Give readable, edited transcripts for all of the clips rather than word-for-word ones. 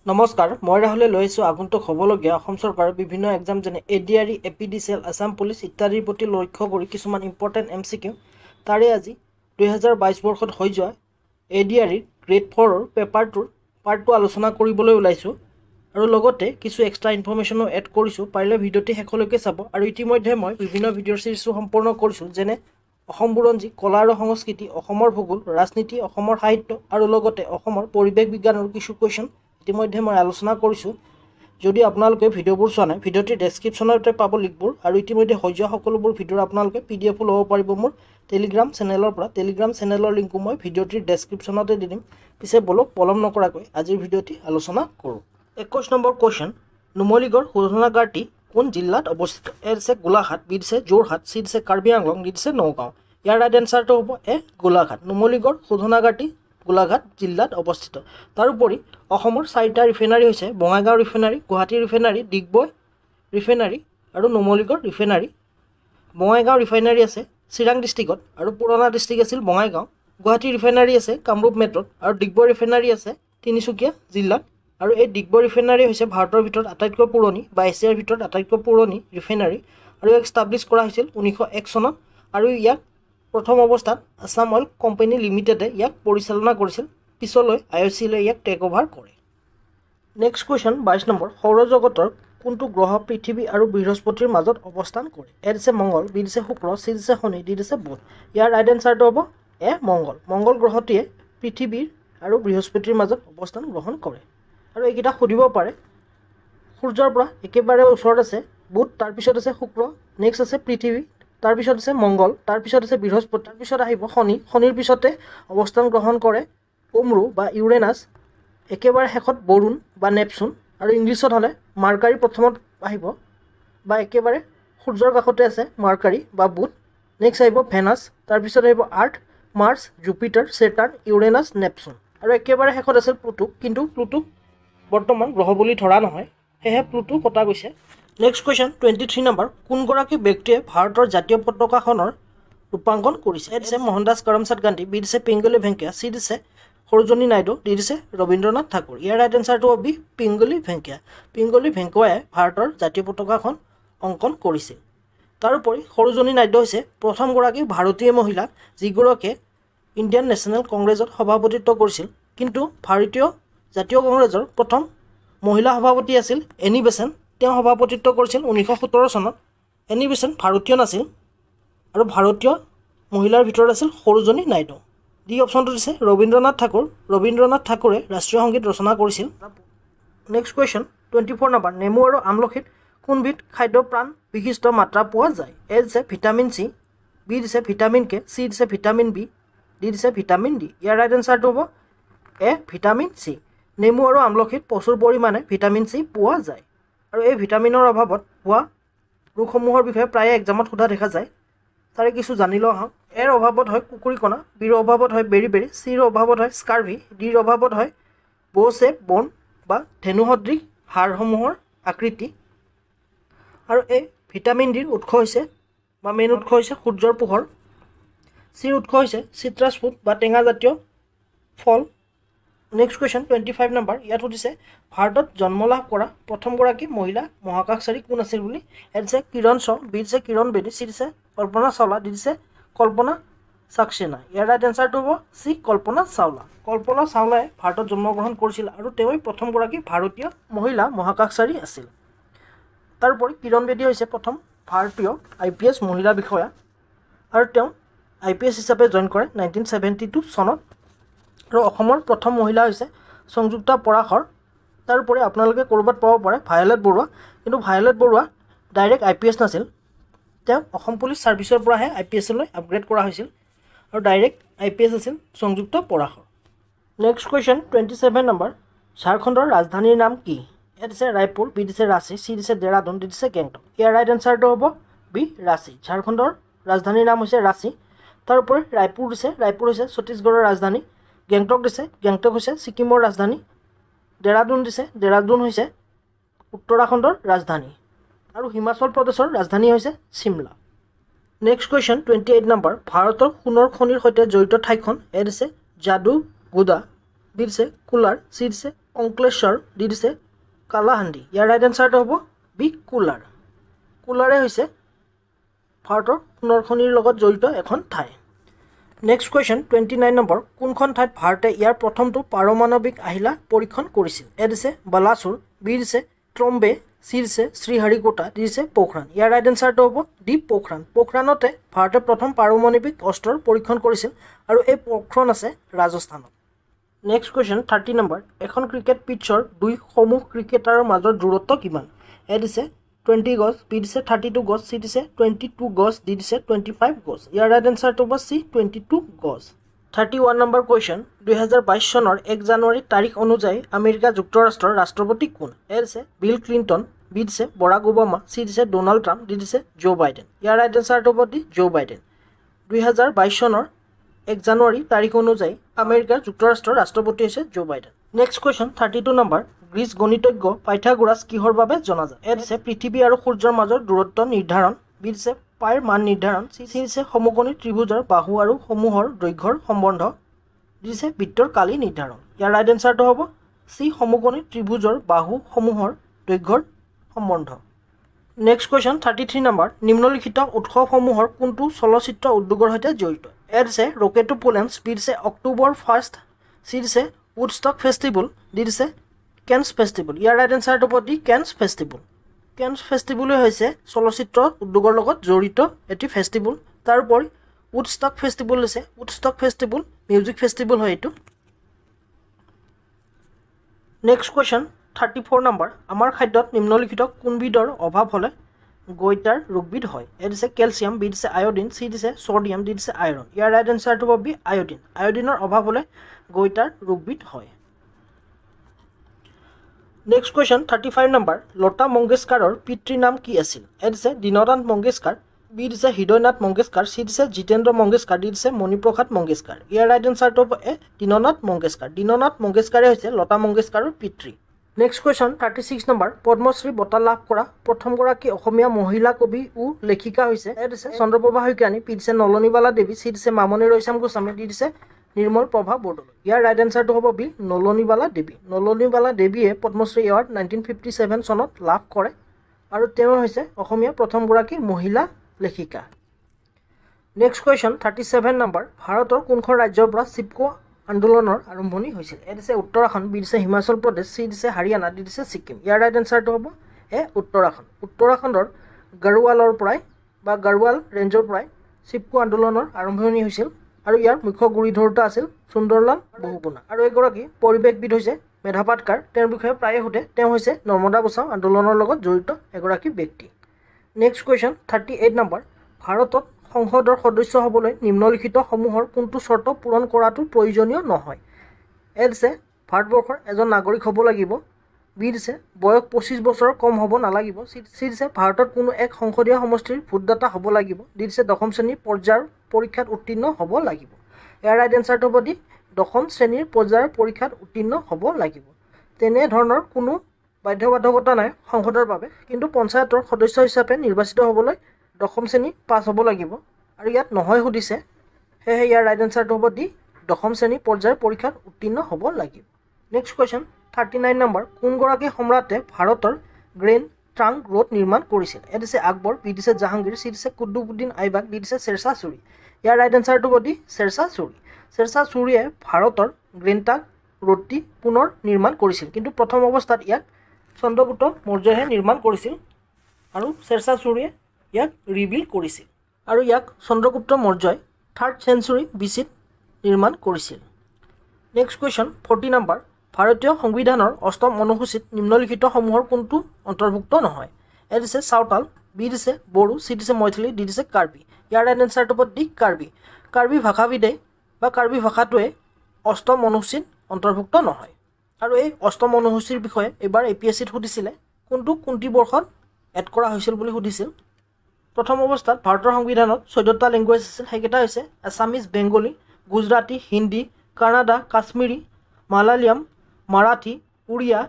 নমস্কাৰ মই ৰাহুলে লৈছো আগন্তুক হ'বলগীয়া অসম চৰকাৰৰ বিভিন্ন এক্সাম যেনে এডিআৰই এপিডিচিএল আসাম পুলিচ ইত্যাদিৰ প্ৰতি লক্ষ্য কৰি কিছুমান ইম্পৰ্টেণ্ট এমচিকিউ তাৰে আজি 2022 বৰ্ষত হৈ যোৱা এডিআৰই গ্ৰেড 4 ৰ পেপাৰটোৰ পাৰ্ট 2 আলোচনা কৰিবলৈ ওলাইছো আৰু লগতে কিছু এক্সট্ৰা ইনফৰমেশ্যনো এড কৰিছো পাৰিলে ভিডিঅ'টি শেষলৈকে চাব আৰু ইতিমধ্যে মই বিভিন্ন ভিডিঅ'ৰ সিৰিজো সম্পূৰ্ণ কৰিছো যেনে অসম বুৰঞ্জী কলা আৰু সংস্কৃতি অসমৰ ভূগোল ৰাজনীতি অসমৰ সাহিত্য আৰু লগতে অসমৰ পৰিৱেশ বিজ্ঞানৰ কিছু কোৱেশ্চন ইতিমধ্যে মই আলোচনা কৰিছো যদি আপোনালোকে ভিডিঅ'বোৰ চোৱা নাই ভিডিঅ'টিৰ ডেসক্ৰিপচনতে পাব লিংকবোৰ আৰু ইতিমধ্যে হৈ যোৱা সকলোবোৰ ভিডিঅ'ৰ আপোনালোকে পিডিএফ ল'ব পাৰিব মোৰ টেলিগ্ৰাম চেনেলৰ পৰা টেলিগ্ৰাম চেনেলৰ লিংকটো মই ভিডিঅ'টিৰ ডেসক্ৰিপচনতে দি দিম পিছে বলক পলম নকৰাকৈ আজিৰ ভিডিঅ'টি আলোচনা কৰোঁ 21 নম্বৰ কোৱেশ্চন নুমলীগড় শোধনাগাৰটি কোন জিলাত অৱস্থিত এ আছে গোলাঘাট বি আছে যোৰহাট চি আছে কাৰ্বি আংলং ডি আছে নগাঁও ইয়াৰ ৰাইট এনসাৰটো হ'ব এ গোলাঘাট নুমলীগড় শোধনাগাৰটি গোলাঘাট জিলাত অৱস্থিত তাৰোপৰি অসমৰ চাৰিটা ৰিফাইনাৰী হৈছে Bongaigaon refinery Guwahati refinery Digboi refinery আৰু নুমলীগড় ৰিফাইনাৰী বঙাইগাঁও ৰিফাইনাৰী আছে চিৰাং ডিষ্ট্ৰিক্টত আৰু পুৰণা ডিষ্ট্ৰিক্ট আছিল বঙাইগাঁও গুৱাহাটী ৰিফাইনাৰী আছে কামৰূপ মেট্ৰত আৰু ডিগবৈ ৰিফাইনাৰী আছে তিনিচুকীয়া জিলাত আৰু এই ডিগবৈ ৰিফাইনাৰী হৈছে ভাৰতৰ ভিতৰত আটাইতকৈ পুৰণি বা এছিয়াৰ ভিতৰত আটাইতকৈ পুৰণি ৰিফাইনাৰী আৰু ইয়াক এষ্টাব্লিছ কৰা হৈছিল 1901 চনত আৰু ইয়াক প্ৰথম অৱস্থাত আসাম অইল কোম্পানী লিমিটেডে ইয়াক পৰিচালনা কৰিছিল পিছলৈ আইঅচিলে ইয়াক টেক ওভাৰ কৰে নেক্সট কোৱেশ্চন 22 নম্বৰ সৌৰজগতৰ কোনটো গ্ৰহ পৃথিৱী আৰু বৃহস্পতিৰ মাজত অৱস্থান কৰে এ আছে মঙ্গল বি আছে শুক্ৰ চি আছে শনি ডি আছে বুধ ইয়াৰ ৰাইট এনসাৰটো হ'ব এ মঙ্গল মঙ্গল গ্ৰহটিয়ে পৃথিৱীৰ আৰু বৃহস্পতিৰ মাজত অৱস্থান গ্ৰহণ কৰে আৰু এইকেইটা সুধিব পাৰে সূৰ্যৰ পৰা একেবাৰে ওচৰত আছে বুধ তাৰ পিছত আছে শুক্ৰ নেক্সট আছে পৃথিৱী তাৰ পিছত আছে মঙ্গল তাৰ পিছত আছে বৃহস্পতি তাৰ পিছত আহিব শনি শনিৰ পিছতে অৱস্থান গ্ৰহণ কৰে ওমৰু বা ইউৰেনাছ একেবাৰে শেষত বৰুণ বা নেপচুন আৰু ইংলিছত হলে মাৰ্কাৰী প্ৰথমত আহিব বা একেবাৰে সূৰ্যৰ কাষতে আছে মাৰ্কাৰী বা বুধ নেক্সট আহিব ভেনাছ তাৰ পিছত আহিব আৰ্থ মাৰ্চ জুপিটাৰ সেটাৰ্ন ইউৰেনাছ নেপচুন আৰু একেবাৰে শেষত আছে প্লুটো কিন্তু প্লুটো বৰ্তমান গ্ৰহ বুলি ধৰা নহয় হেহে প্লুটো কটা গৈছে নেক্সট কোৱেশ্চন 23 নম্বৰ কোনগৰাকী ব্যক্তিয়ে ভাৰতৰ জাতীয় পতাকাখনৰ ৰূপাঙ্কন কৰিছে এ আছে মোহনদাস কৰমচাঁদ গান্ধী বি আছে পিংগলি ভেংকয়া চি আছে সৰোজিনী নাইডু ডি আছে ৰবীন্দ্ৰনাথ ঠাকুৰ ইয়াৰ ৰাইট এনসাৰটো হ'ব পিংগলি ভেংকয়া পিংগলি ভেংকয়াই ভাৰতৰ জাতীয় পতাকাখন অংকন কৰিছিল তাৰোপৰি সৰোজিনী নাইডু হৈছে প্ৰথমগৰাকী ভাৰতীয় মহিলা যিগৰাকীয়ে ইণ্ডিয়ান নেশ্যনেল কংগ্ৰেছত সভাপতিত্ব কৰিছিল কিন্তু ভাৰতীয় জাতীয় কংগ্ৰেছৰ প্ৰথম মহিলা সভাপতি আছিল এনি বেছেণ্ট তেওঁ সভাপতিত্ব কৰিছিল 1917 চনত এনি বেছেণ্ট ভাৰতীয় নাছিল আৰু ভাৰতীয় মহিলাৰ ভিতৰত আছিল সৰোজিনী নাইডু ডি অপশ্যনটো দিছে ৰবীন্দ্ৰনাথ ঠাকুৰে ৰাষ্ট্ৰীয় সংগীত ৰচনা কৰিছিল নেক্সট কুৱেশ্যন 24 নম্বৰ নেমু আৰু আমলখিত কোনবিধ খাদ্য প্ৰাণ বিশিষ্ট মাত্ৰা পোৱা যায় এ দিছে ভিটামিন চি বি দিছে ভিটামিন কে চি দিছে ভিটামিন বি ডি দিছে ভিটামিন ডি ইয়াৰ ৰাইট এনসাৰটো হ'ব এ ভিটামিন চি নেমু আৰু আমলখিত প্ৰচুৰ পৰিমাণে ভিটামিন চি পোৱা যায় আৰু এই ভিটামিনৰ অভাৱত হোৱা ৰোগসমূহৰ বিষয়ে প্ৰায় এক্সামত সোধা দেখা যায় তাৰে কিছু জানি লওঁ আহক এৰ অভাৱত হয় কুকুৰিকণা বিৰ অভাৱত হয় বেৰিবেৰি চিৰ অভাৱত হয় স্কাৰ্ভি ডিৰ অভাৱত হয় ব'চেপ বন বা ধেনুসদৃশ হাড়সমূহৰ আকৃতি আৰু এই ভিটামিন ডিৰ উৎস হৈছে বা মেইন উৎস হৈছে সূৰ্যৰ পোহৰ চিৰ উৎস হৈছে চিট্ৰাছ ফ্ৰুট বা টেঙা জাতীয় ফল নেক্সট কুৱেশ্যন 25 নম্বৰ ইয়াত সুধিছে ভাৰতত জন্ম লাভ কৰা প্ৰথমগৰাকী মহিলা মহাকাশচাৰী কোন আছিল বুলি এ আছে কিৰণ শ্ব বি আছে কিৰণ বেদী চি আছে কল্পনা চাওলা ডি আছে কল্পনা সাক্সেনা ইয়াৰ ৰাইট এনসাৰটো হ'ব চি কল্পনা চাওলাই ভাৰতত জন্মগ্ৰহণ কৰিছিল আৰু তেওঁই প্ৰথমগৰাকী ভাৰতীয় মহিলা মহাকাশচাৰী আছিল তাৰোপৰি কিৰণ বেদী হৈছে প্ৰথম ভাৰতীয় আইপিএছ মহিলা বিষয়া আৰু তেওঁ আইপিএছ হিচাপে জইন কৰে 1972 চনত আৰু অসমৰ প্ৰথম মহিলা হৈছে সংযুক্তা পৰাশৰ তাৰোপৰি আপোনালোকে ক'ৰবাত পাব পাৰে ভায়লেট বৰুৱা কিন্তু ভায়লেট বৰুৱা ডাইৰেক্ট আইপিএছ নাছিল তেওঁ অসম পুলিচ ছাৰ্ভিচৰ পৰাহে আইপিএছলৈ আপগ্ৰেড কৰা হৈছিল আৰু ডাইৰেক্ট আইপিএছ আছিল Sanjukta Parashar next question 27 number ঝাৰখণ্ডৰ ৰাজধানীৰ নাম কি এ দিছে ৰায়পুৰ বি দিছে ৰাঁচী চি দিছে দেৰাদুন ডি দিছে গেংটক ইয়াৰ ৰাইট এনসাৰটো হ'ব বি ৰাঁচী ঝাৰখণ্ডৰ ৰাজধানীৰ নাম হৈছে ৰাঁচী তাৰোপৰি ৰায়পুৰ হৈছে ছত্তীশগড়ৰ ৰাজধানী গেংটক হৈছে ছিকিমৰ ৰাজধানী দেৰাদুন হৈছে উত্তৰাখণ্ডৰ ৰাজধানী আৰু হিমাচল প্ৰদেশৰ ৰাজধানী হৈছে চিমলা নেক্সট কুৱেশ্যন 28 নম্বৰ ভাৰতৰ সোণৰ খনিৰ সৈতে জড়িত ঠাইখন এ দিছে যাদুগুদা বি দিছে কোলাৰ চি দিছে অংকলেশ্বৰ দি দিছে কালাহান্দি। ইয়াৰ ৰাইট এনচাৰটো হ'ব বি কোলাৰ। কোলাৰে হৈছে ভাৰতৰ সোণৰ খনিৰ লগত জড়িত এখন ঠাই। নেক্সট কুৱেশ্যন 29 নম্বৰ, কোনখন ঠাইত ভাৰতে ইয়াৰ প্ৰথমটো পাৰমাণৱিক আহিলা পৰীক্ষণ কৰিছিল? এ দিছে বালাসুৰ, বি দিছে ট্ৰম্বে, চি দিছে শ্ৰীহাৰিকোটা, ডি দিছে পোখৰাণ। ইয়াৰ ৰাইট এনচাৰটো হ'ব ডি পোখৰাণ। পোখৰাণতে ভাৰতে প্ৰথম পাৰমাণৱিক অস্ত্ৰৰ পৰীক্ষণ কৰিছিল আৰু এই পোখৰাণ আছে ৰাজস্থানত। নেক্সট কুৱেশ্যন 30 নম্বৰ, এখন ক্ৰিকেট পিটছৰ দুই সমূহ ক্ৰিকেটাৰৰ মাজৰ দূৰত্ব কিমান? এ দিছে 20 গজ, বি দিছে 32 গজ, চি দিছে 22 গজ, ডি দিছে 25 গজ। ইয়াৰ ৰাইট এনচাৰটো হ'ব চি 22 গজ। 31 নম্বৰ কুৱেশ্যন, 2022 চনৰ 1 জানুৱাৰী তাৰিখ অনুযায়ী আমেৰিকা যুক্তৰাষ্ট্ৰৰ ৰাষ্ট্ৰপতি কোন? এ দিছে বিল ক্লিণ্টন, বি দিছে বৰাক ওবামা, চি দিছে ডোনাল্ড ট্ৰাম্প, ডি দিছে জো বাইডেন। ইয়াৰ ৰাইট এনচাৰটো হ'ব ডি জো বাইডেন। 2022 চনৰ 1 জানুৱাৰী তাৰিখ অনুযায়ী আমেৰিকাৰ যুক্তৰাষ্ট্ৰৰ ৰাষ্ট্ৰপতি হৈছে জো বাইডেন। নেক্সট কুৱেশ্যন 32 নম্বৰ, গ্ৰীচ গণিতজ্ঞ পাইথাগোৰাছ কিহৰ বাবে জনাজাত? এ দিছে পৃথিৱী আৰু সূৰ্যৰ মাজৰ দূৰত্ব নিৰ্ধাৰণ, বি দিছে পাইৰ মান নিৰ্ধাৰণ, চি দিছে সমকোণী ত্ৰিভুজৰ বাহু আৰু সমূহৰ দৈৰ্ঘ্যৰ সম্বন্ধ, ডি দিছে বৃত্তৰ কালি নিৰ্ধাৰণ। ইয়াৰ ৰাইট এনচাৰটো হ'ব চি সমকোণী ত্ৰিভুজৰ বাহু সমূহৰ দৈৰ্ঘ্যৰ সম্বন্ধ। নেক্সট কুৱেশ্যন 33 নম্বৰ, নিম্নলিখিত উৎসৱসমূহৰ কোনটো চলচ্চিত্ৰ উদ্যোগৰ সৈতে জড়িত? এ দিছে ৰকেটো পোলেণ্ড, বি দিছে অক্টোবৰ 1, চি দিছে উডষ্টক ফেষ্টিভেল, ডি দিছে কেনছ ফেষ্টিভেল। ইয়াৰ ৰাইট এনচাৰটো হ'ব ডি কেনছ ফেষ্টিভেল। কেনছ ফেষ্টিভেলে হৈছে চলচ্চিত্ৰ উদ্যোগৰ লগত জড়িত এটি ফেষ্টিভেল। তাৰোপৰি উডষ্টক ফেষ্টিভেল হৈছে উডষ্টক ফেষ্টিভেল মিউজিক ফেষ্টিভেল হয় এইটো। নেক্সট কুৱেশ্যন 34 নম্বৰ, আমাৰ খাদ্যত নিম্নলিখিত কোনবিধৰ অভাৱ হ'লে গইটাৰ ৰোগবিধ হয়? এ দিছে কেলছিয়াম, বি দিছে আয়ডিন, চি দিছে ছডিয়াম, ডি দিছে আইৰণ। ইয়াৰ ৰাইট এনচাৰটো হ'ব বি আয়ডিন। আয়ডিনৰ অভাৱ হ'লে গইটাৰ ৰোগবিধ হয়। নেক্সট কুৱেশ্যন 35 নম্বৰ, লতা মংগেশকাৰৰ পিতৃৰ নাম কি আছিল? এ দিছে দীননাথ মংগেশকাৰ, বি দিছে হৃদয়নাথ মংগেশকাৰ, চি দিছে জিতেন্দ্ৰ মংগেশকাৰ, ডি দিছে মণিপ্ৰসাদ মংগেশকাৰ। ইয়াৰ ৰাইট এনচাৰটো হ'ব এ দীননাথ মংগেশকাৰ। দীননাথ মংগেশকাৰে হৈছে লতা মংগেশকাৰৰ পিতৃ। নেক্সট কুৱেশ্যন 36 নম্বৰ, পদ্মশ্ৰী বঁটা লাভ কৰা প্ৰথমগৰাকী অসমীয়া মহিলা কবি ও লেখিকা হৈছে? এ দিছে চন্দ্ৰপ্ৰভা শইকীয়ানী, বি দিছে নলনীবালা দেৱী, চি দিছে মামণি ৰয়ছম গোস্বামী, ডি দিছে নিৰ্মল প্ৰভা বৰদলৈ। ইয়াৰ ৰাইট এনচাৰটো হ'ব বি নলনীবালা দেৱী। নলনীবালা দেৱীয়ে পদ্মশ্ৰী এৱাৰ্ড 1957 চনত লাভ কৰে আৰু তেওঁ হৈছে অসমীয়া প্ৰথমগৰাকী মহিলা লেখিকা। নেক্সট কুৱেশ্যন 37 নম্বৰ, ভাৰতৰ কোনখন ৰাজ্যৰ পৰা চিপকো আন্দোলনৰ আৰম্ভণি হৈছিল? এ দিছে উত্তৰাখণ্ড, বি দিছে হিমাচল প্ৰদেশ, চি দিছে হাৰিয়ানা, ডি দিছে ছিকিম। ইয়াৰ ৰাইট এনচাৰটো হ'ব এ উত্তৰাখণ্ড। উত্তৰাখণ্ডৰ গাৰৱালৰ পৰাই বা গাৰৱাল ৰেঞ্জৰ পৰাই চিপকো আন্দোলনৰ আৰম্ভণি হৈছিল আৰু ইয়াৰ মুখ্য গুৰিধৰোতা আছিল সুন্দৰলাল বহুগুণা। আৰু এগৰাকী পৰিৱেশবিদ হৈছে মেধা পাটকাৰ। তেওঁৰ বিষয়ে প্ৰায়ে সোধে। তেওঁ হৈছে নৰ্মদা বচাও আন্দোলনৰ লগত জড়িত এগৰাকী ব্যক্তি। নেক্সট কুৱেশ্যন 38 নম্বৰ, ভাৰতত সংসদৰ সদস্য হ'বলৈ নিম্নলিখিত সমূহৰ কোনটো চৰ্ত পূৰণ কৰাটো প্ৰয়োজনীয় নহয়? এ দিছে ভাৰতবৰ্ষৰ এজন নাগৰিক হ'ব লাগিব, বি দিছে বয়স 25 বছৰৰ কম হ'ব নালাগিব, চি দিছে ভাৰতত কোনো এক সংসদীয় সমষ্টিৰ ভোটদাতা হ'ব লাগিব, ডি দিছে 10ম শ্ৰেণীৰ পৰ্যায়ৰ পৰীক্ষাত উত্তীৰ্ণ হ'ব লাগিব। ইয়াৰ ৰাইট এনচাৰটো হ'ব ডি 10ম শ্ৰেণীৰ পৰ্যায়ৰ পৰীক্ষাত উত্তীৰ্ণ হ'ব লাগিব। তেনেধৰণৰ কোনো বাধ্যবাধকতা নাই সংসদৰ বাবে, কিন্তু পঞ্চায়তৰ সদস্য হিচাপে নিৰ্বাচিত হ'বলৈ 10ম শ্ৰেণী পাছ হ'ব লাগিব আৰু ইয়াত নহয় সুধিছে, সেয়েহে ইয়াৰ ৰাইট এনচাৰটো হ'ব ডি 10ম শ্ৰেণী পৰ্যায়ৰ পৰীক্ষাত উত্তীৰ্ণ হ'ব লাগিব। নেক্সট কুৱেশ্যন 39 নম্বৰ, কোনগৰাকী সম্ৰাটে ভাৰতৰ গ্ৰেণ্ড ট্ৰাংক ৰোড নিৰ্মাণ কৰিছিল? এ দিছে আকবৰ, বি দিছে জাহাংগীৰ, চি দিছে কুতুবুদ্দিন আইবাক, ডি দিছে শ্বেৰশ্বাহ ছুৰী। ইয়াৰ ৰাইট এনচাৰটো হ'ব ডি শ্বেৰশ্বাহ ছুৰী। শ্বেৰশ্বাহ ছুৰীয়ে ভাৰতৰ গ্ৰেণ্ড ট্ৰাংক ৰোডটি পুনৰ নিৰ্মাণ কৰিছিল, কিন্তু প্ৰথম অৱস্থাত ইয়াক চন্দ্ৰগুপ্ত মৌৰ্যই নিৰ্মাণ কৰিছিল আৰু শ্বেৰশ্বাহ ছুৰীয়ে ইয়াক ৰিবিল্ড কৰিছিল আৰু ইয়াক চন্দ্ৰগুপ্ত মৌৰ্যই 3rd চেঞ্চুৰী BC-ত নিৰ্মাণ কৰিছিল। নেক্সট কুৱেশ্যন 40 নম্বৰ, ভাৰতীয় সংবিধানৰ 8ম অনুসূচীত নিম্নলিখিত সমূহৰ কোনটো অন্তৰ্ভুক্ত নহয়? এ দিছে চাওতাল, বি দিছে বড়ো, চি দিছে মৈথিলি, ডি দিছে কাৰ্বি। ইয়াৰ ৰাইট এনচাৰটো হ'ব ডি কাৰ্বি। কাৰ্বি ভাষাবিধে বা কাৰ্বি ভাষাটোৱে 8ম অনুসূচীত অন্তৰ্ভুক্ত নহয় আৰু এই 8ম অনুসূচীৰ বিষয়ে এবাৰ APSCত সুধিছিলে কোনটি বৰ্ষত এড কৰা হৈছিল বুলি সুধিছিল। প্ৰথম অৱস্থাত ভাৰতৰ সংবিধানত 14টা লেংগুৱেজ আছিল, সেইকেইটা হৈছে আছামিজ, বেংগলী, গুজৰাটী, হিন্দী, কানাডা, কাশ্মীৰী, মালায়ালাম, মাৰাঠী, উৰিয়া,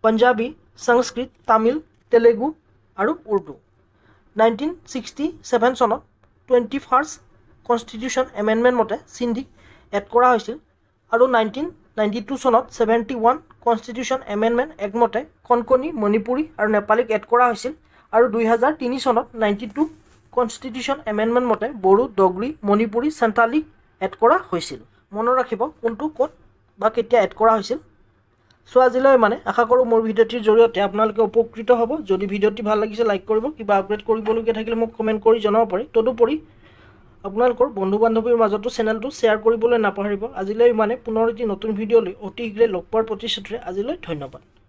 পাঞ্জাবী, সংস্কৃত, তামিল, তেলেগু আৰু উৰ্দু। 1967 চনত 21st কনষ্টিটিউশ্যন এমেণ্ডমেণ্ট মতে সিন্ধিক এড কৰা হৈছিল আৰু 19 1992 চনত 71 কনষ্টিটিউশ্যন এমেণ্ডমেণ্ট একমতে কণকণী মণিপুৰী আৰু নেপালীক এড কৰা হৈছিল আৰু 2003 চনত 92 কনষ্টিটিউশ্যন এমেণ্ডমেণ্ট মতে বড়ো ডগৰী মণিপুৰী চেণ্টালীক এড কৰা হৈছিল মনত ৰাখিব কোনটো ক'ত বা কেতিয়া এড কৰা হৈছিল সো আজিলৈ মানে আশা কৰোঁ মোৰ ভিডিঅ'টিৰ জৰিয়তে আপোনালোকে উপকৃত হ'ব যদি ভিডিঅ'টি ভাল লাগিছে লাইক কৰিব কিবা আপগ্ৰেড কৰিবলগীয়া থাকিলে মোক কমেণ্ট কৰি জনাব পাৰে তদুপৰি আপোনালোকৰ বন্ধু বান্ধৱীৰ মাজতো চেনেলটো শ্বেয়াৰ কৰিবলৈ নাপাহৰিব আজিলৈ মানে পুনৰ এটি নতুন ভিডিঅ'লৈ অতি শীঘ্ৰে লগ পোৱাৰ প্ৰতিশ্ৰুতিৰে আজিলৈ ধন্যবাদ